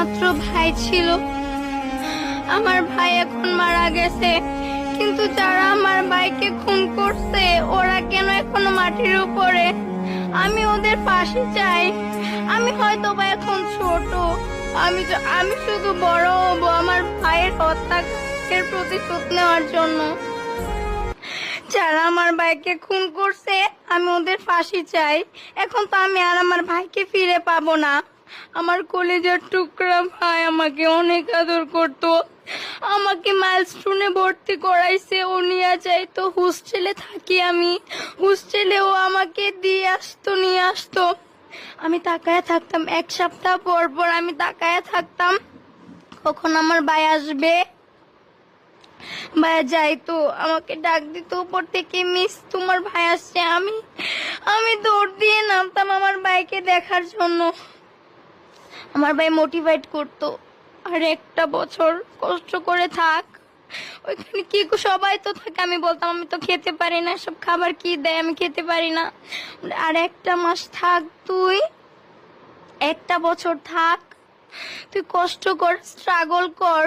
একমাত্র ভাই ছিল। আমার ভাই এখন মারা গেছে, কিন্তু যারা আমার ভাইকে খুন করছে ওরা কেন এখনো মাটির উপরে? আমি ওদের পাশে চাই। আমি হয়তো বা এখন ছোট, আমি শুধু বড় হবো আমার ভাইয়ের হত্যার প্রতিশোধ নেওয়ার জন্য। যারা আমার ভাইকে খুন করছে আমি ওদের ফাঁসি চাই। এখন তো আমি আর আমার ভাইকে ফিরে পাবো না। আমার কলেজের টুকরা ভাই আমাকে অনেক আদর করতো, আমাকে মাইলস্টোনে ভর্তি করাইছে, ও নিয়ে যাইতো। হোস্টেলে থাকি আমি, হোস্টেলেও আমাকে নিয়ে আসতো। আমি তাকায় থাকতাম, এক সপ্তাহ পর পর আমি তাকায় থাকতাম কখন আমার ভাই আসবে। ভাইয়া যাইতো, আমাকে ডাক দিত উপর থেকে, মিস তোমার ভাই আসছে। আমি দৌড় দিয়ে নামতাম আমার ভাইকে দেখার জন্য। আমার ভাই মোটিভেট করতো, আর একটা বছর কষ্ট করে থাক ওইখানে। কি সবাই তো থাকে, আমি বলতাম আমি তো খেতে পারি না, সব খাবার কি দেয় আমি খেতে পারি না। আর একটা মাস থাক, তুই একটা বছর থাক, তুই কষ্ট কর, স্ট্রাগল কর।